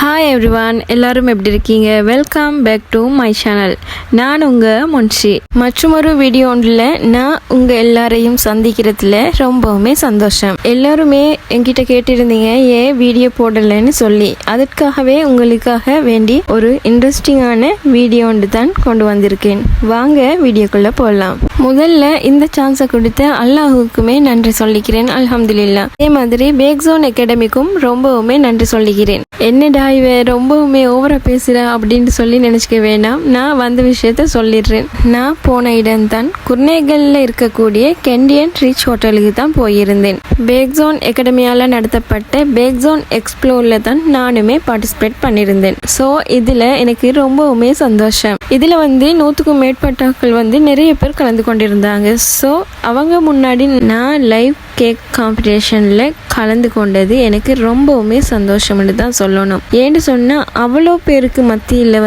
Hi everyone, எல்லாரும் எப்படி இருக்கீங்க? Welcome back to my channel. நான் உங்கள் முன்ஷி. மற்றொரு வீடியோ ஒன்றில் நான் உங்கள் எல்லாரையும் சந்திக்கிறதுல ரொம்பவுமே சந்தோஷம். எல்லாருமே என்கிட்ட கேட்டிருந்தீங்க ஏன் வீடியோ போடலைன்னு சொல்லி. அதற்காகவே உங்களுக்காக வேண்டி ஒரு இன்ட்ரெஸ்டிங்கான வீடியோ ஒன்று தான் கொண்டு வந்திருக்கேன். வாங்க வீடியோக்குள்ளே போடலாம். முதல்ல இந்த சான்ஸை கொடுத்த அல்லாஹுக்குமே நன்றி சொல்லிக்கிறேன், அல்ஹம்துலில்லாஹ். அதே மாதிரி பேக்ஸோன் அகாடமிக்கும் ரொம்பவுமே நன்றி சொல்லிக்கிறேன். என்னடா இவ ரொம்பவுமே ஓவரா பேசுறா அப்படின்னு சொல்லி நினைச்சுக்க வேண்டாம். நான் வந்த விஷயத்த சொல்லிடுறேன். நான் போன இடம் தான் குர்னேகல்ல இருக்கக்கூடிய கெண்டியன் ரீச் ஹோட்டலுக்கு தான் போயிருந்தேன். பேக்ஸோன் அகாடமியால நடத்தப்பட்ட பேக்ஸோன் எக்ஸ்ப்ளோர்ல தான் நானுமே பார்ட்டிசிபேட் பண்ணியிருந்தேன். ஸோ இதுல எனக்கு ரொம்பவுமே சந்தோஷம். இதுல 100க்கும் மேற்பட்டாக்கள் நிறைய பேர் கலந்து கொண்டிருந்தாங்க. ஸோ அவங்க முன்னாடி நான் லைவ் கேக் காம்படிஷன்ல கலந்து கொண்டது எனக்கு ரொம்பவுமே சந்தோஷம்னு தான் சொல்லணும். ஏன்னு சொன்னா அவ்வளோ பேருக்கு மத்தியில்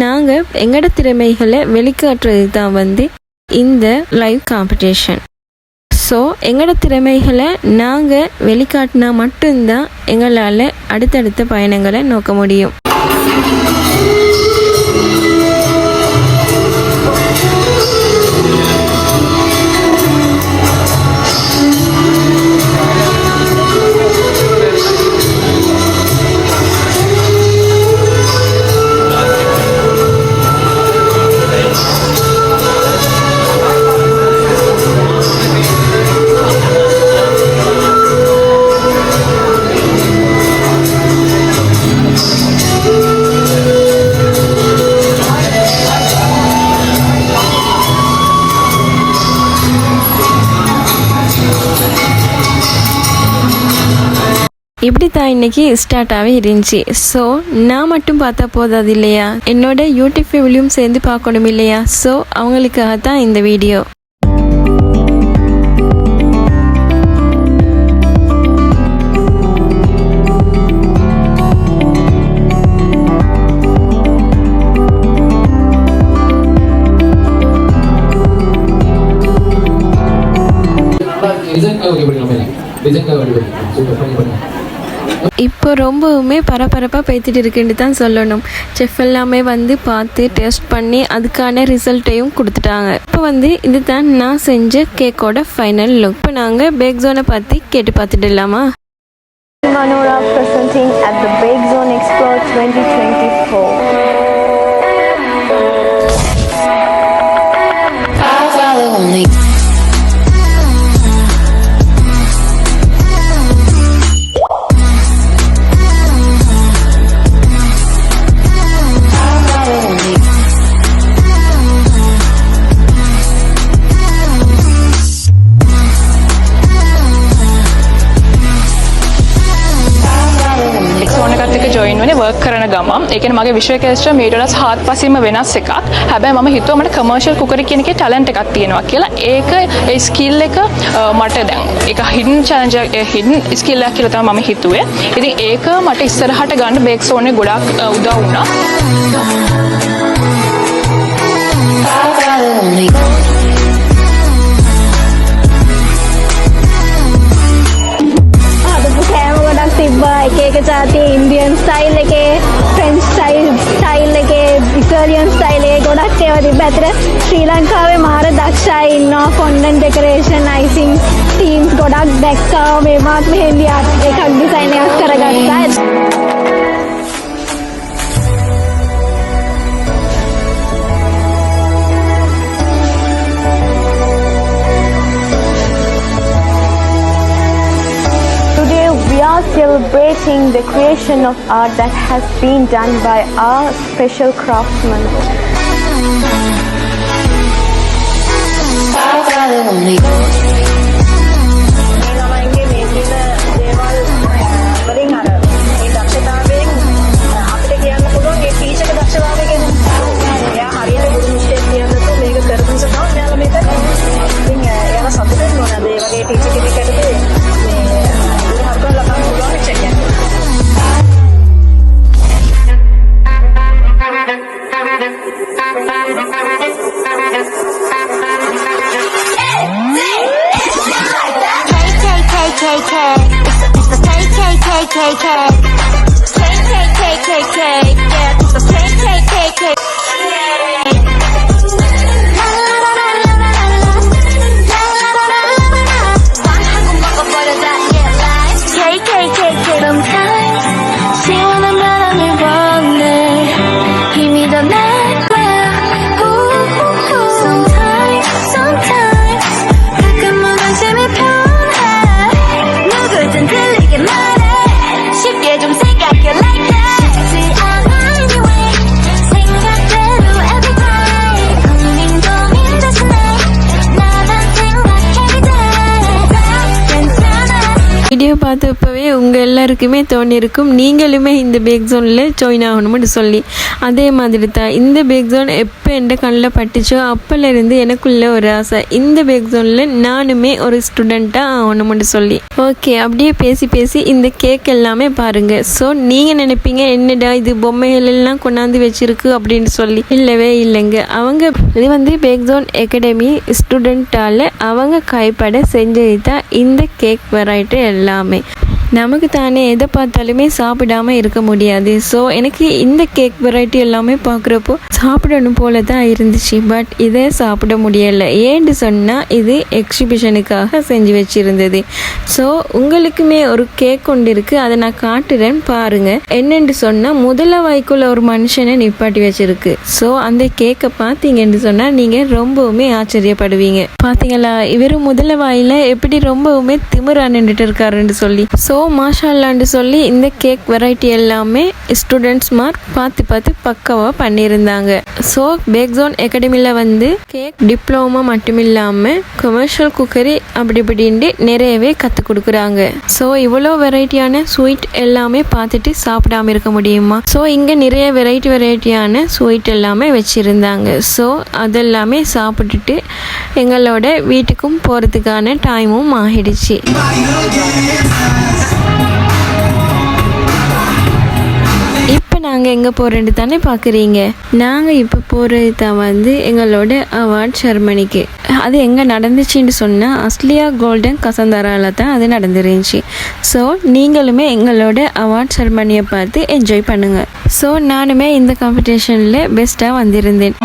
நாங்க எங்கட திறமைகளை வெளிக்காட்டுறது தான் இந்த லைவ் காம்படிஷன். ஸோ எங்களோட திறமைகளை நாங்கள் வெளிக்காட்டினா மட்டும்தான் எங்களால் அடுத்தடுத்த பயணங்களை நோக்க முடியும். இப்படி தான் இன்னைக்கு ஸ்டார்ட்டாகவே இருந்துச்சு. ஸோ நான் மட்டும் பார்த்தா போதாது இல்லையா, என்னோட யூடியூப் ஃபேமிலியும் சேர்ந்து பார்க்கணும் இல்லையா. ஸோ அவங்களுக்காக தான் இந்த வீடியோ. இப்போ ரொம்பவுமே பரபரப்பாக பேத்திட்டு இருக்குன்னு தான் சொல்லணும். செஃப் எல்லாமே பார்த்து டெஸ்ட் பண்ணி அதுக்கான ரிசல்ட்டையும் கொடுத்துட்டாங்க. இப்போ இதுதான் நான் செஞ்ச கேக்கோட ஃபைனல் லுக். இப்போ நாங்கள் பேக்ஸோனை பற்றி கேட்டு பார்த்துட்டுலாமா? Manora presenting at the Bakezone Explore 2024. Work කරන ගමන් ඒ කියන්නේ මගේ විෂුවල් කේස්ටර් මීට වඩා හාත්පසින්ම වෙනස් එකක්. හැබැයි මම හිතුවා මට කමර්ෂියල් කුකරි කියන එකේ ටැලන්ට් එකක් තියෙනවා කියලා. ඒක ඒ ස්කිල් එක මට දැන් ඒක හිඩන් චැලෙන්ජ් හිඩන් ස්කිල් එකක් කියලා තමයි මම හිතුවේ. ඉතින් ඒක මට ඉස්සරහට ගන්න බේක්සෝනේ ගොඩාක් උදව් වුණා. එක ජාතිය ඉන්දියන් ස්ටයිල් එකේ, ෆ්‍රෙන්ච් ස්ටයිල් එකේ, ඉටාලියන් ස්ටයිල් එකේ ගොඩක් ඒවා තිබ්බ. අතර ශ්‍රී ලංකාවේ මාර දක්ෂ අය ඉන්නවා. ෆොන්ඩන් ඩෙකොරේෂන්, අයිසිං ටීම්ස් ගොඩක් දැක්කා. මේවත් මෙහෙන්දි එකක් ඩිසයින් එකක් කරගත්තා. Celebrating the creation of art that has been done by our special craftsmen. பார்த்தப்பவே உங்கள் எல்லாருக்குமே தோணியிருக்கும் நீங்களுமே இந்த பேக் ஜோனில் ஜாயின் ஆகணும்னு சொல்லி. அதே மாதிரி தான் இந்த பேக் ஜோன் எப்போ என் கண்ணில் பட்டுச்சோ அப்போலேருந்து எனக்குள்ள ஒரு ஆசை, இந்த பேக் ஜோனில் நானுமே ஒரு ஸ்டூடெண்ட்டாக ஆகணும்னு சொல்லி. ஓகே, அப்படியே பேசி பேசி இந்த கேக் எல்லாமே பாருங்கள். ஸோ நீங்கள் நினைப்பீங்க என்னடா இது பொம்மைகள் எல்லாம் கொண்டாந்து வச்சிருக்கு அப்படின்னு சொல்லி. இல்லவே இல்லைங்க, அவங்க இது வந்து பேக் ஜோன் அகாடமி ஸ்டூடெண்ட்டால் அவங்க கைப்பட செஞ்சது தான் இந்த கேக் வெரைட்டி எல்லாமே. நமக்கு தானே எதை பார்த்தாலுமே சாப்பிடாம இருக்க முடியாது. ஸோ எனக்கு இந்த கேக் வெரைட்டி எல்லாமே பார்க்குறப்போ சாப்பிடணும் போல தான் இருந்துச்சு. பட் இதை சாப்பிட முடியலை. ஏன்னு சொன்னால் இது எக்ஸிபிஷனுக்காக செஞ்சு வச்சுருந்தது. ஸோ உங்களுக்குமே ஒரு கேக் கொண்டு இருக்குது, அதை நான் காட்டுறேன் பாருங்கள். என்னென்று சொன்னால் முதல வாய்க்குள்ள ஒரு மனுஷனை நிப்பாட்டி வச்சிருக்கு. ஸோ அந்த கேக்கை பார்த்தீங்கன்னு சொன்னால் நீங்கள் ரொம்பவுமே ஆச்சரியப்படுவீங்க. பார்த்தீங்களா, இவர் முதல வாயில் எப்படி ரொம்பவுமே திமிரா நின்றுட்டு இருக்காருன்னு சொல்லி. ஸோ மாஷால்லான்னு சொல்லி இந்த கேக் வெரைட்டி எல்லாமே ஸ்டூடெண்ட்ஸ் மார்க் பார்த்து பார்த்து பக்காவாக பண்ணியிருந்தாங்க. ஸோ பேக் ஜோன் அகாடமியில் வந்து கேக் டிப்ளமோ மட்டும் இல்லாமல் கமர்ஷியல் குக்கரி அப்படி இப்படின்ட்டு நிறையவே கற்றுக் கொடுக்குறாங்க. ஸோ இவ்வளோ வெரைட்டியான ஸ்வீட் எல்லாமே பார்த்துட்டு சாப்பிடாம இருக்க முடியுமா? ஸோ இங்கே நிறைய வெரைட்டியான ஸ்வீட் எல்லாமே வச்சுருந்தாங்க. ஸோ அதெல்லாமே சாப்பிட்டுட்டு எங்களோட வீட்டுக்கும் போகிறதுக்கான டைமும் ஆகிடுச்சு. இப்போ நாங்கள் எங்கே போகிறேன்னு தானே பார்க்குறீங்க. நாங்கள் இப்போ போகிறது தான் வந்து எங்களோட அவார்ட் செரமனிக்கு. அது எங்கே நடந்துச்சுன்னு சொன்னால் அஸ்லியா கோல்டன் கசந்தரால தான் அது நடந்துருந்துச்சு. ஸோ நீங்களுமே எங்களோட அவார்ட் செரமனியை பார்த்து என்ஜாய் பண்ணுங்கள். ஸோ நானுமே இந்த காம்படிஷனில் பெஸ்ட்டாக வந்திருந்தேன்.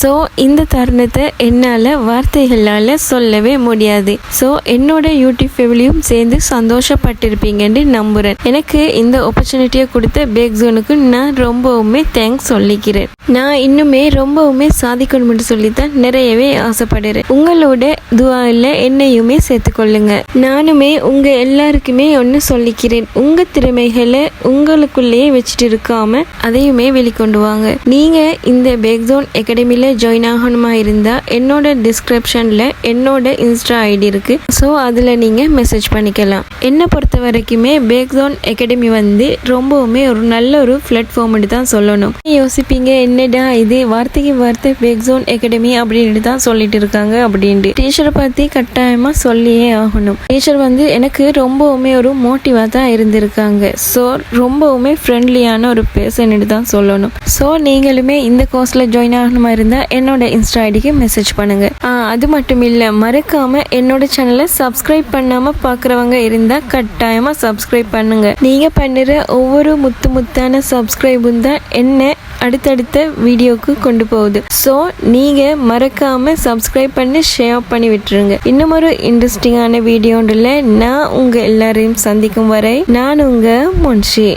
ஸோ இந்த தருணத்தை என்னால் வார்த்தைகளால் சொல்லவே முடியாது. ஸோ என்னோட யூடியூப் ஃபேமிலியும் சேர்ந்து சந்தோஷப்பட்டிருப்பீங்கன்னு நம்புகிறேன். எனக்கு இந்த ஆப்பர்ச்சுனிட்டியை கொடுத்த பேக் ஜோனுக்கு நான் ரொம்பவுமே தேங்க்ஸ் சொல்லிக்கிறேன். நான் இன்னுமே ரொம்பவுமே சாதிக்கணும்னு சொல்லித்தான் நிறையவே ஆசைப்படுறேன். உங்களோட துவாவில் என்னையுமே சேர்த்துக்கொள்ளுங்க. நானுமே உங்கள் எல்லாருக்குமே ஒன்று சொல்லிக்கிறேன், உங்கள் திறமைகளை உங்களுக்குள்ளேயே வச்சுட்டு இருக்காம அதையுமே வெளிக்கொண்டு வாங்க. நீங்கள் இந்த பேக் ஜோன் அகாடமியில் ஜாயின் ஆகணுமா இருந்தால் என்னோட டிஸ்கிரிப்ஷனில் என்னோட இன்ஸ்டா ஐடி இருக்கு. ஸோ அதில் நீங்கள் மெசேஜ் பண்ணிக்கலாம். என்னை பொறுத்த வரைக்குமே பேக் ஜோன் அகாடமி வந்து ரொம்பவுமே ஒரு நல்ல ஒரு பிளாட்ஃபார்ம்னு தான் சொல்லணும். யோசிப்பீங்க என்னடா இது வார்த்தைக்கு வார்த்தை பேக் ஜோன் அகாடமி அப்படின்னு தான் சொல்லிட்டு இருக்காங்க அப்படின்ட்டு. டீச்சரை பற்றி கட்டாயமாக சொல்லியே ஆகணும். டீச்சர் வந்து எனக்கு ரொம்பவுமே ஒரு மோட்டிவாக தான் இருந்திருக்காங்க. ஸோ ரொம்பவுமே ஃப்ரெண்ட்லியான ஒரு பேர்சன் தான் சொல்லணும். ஸோ நீங்களுமே இந்த கோர்ஸில் ஜாயின் ஆகணுமா இருந்தால் என்னோட என்னோட இன்ஸ்டா ஐடிக்கு மெசேஜ் பண்ணுங்க. அது மட்டும் இல்லை, மறக்காம என்னோட சேனலை சப்ஸ்கிரைப் பண்ணாம பார்க்குறவங்க இருந்தால் கட்டாயமாக சப்ஸ்கிரைப் பண்ணுங்க. நீங்கள் பண்ணுற ஒவ்வொரு முத்தான சப்ஸ்கிரைபும் தான் என்ன அடுத்தடுத்த வீடியோக்கு கொண்டு போகுது. ஸோ நீங்கள் மறக்காம சப்ஸ்கிரைப் பண்ணி ஷேர் பண்ணி விட்டுருங்க. இன்னும் ஒரு இன்ட்ரெஸ்டிங்கான வீடியோண்டில் நான் உங்கள் எல்லாரையும் சந்திக்கும் வரை நான் உங்கள் முன்ஷி.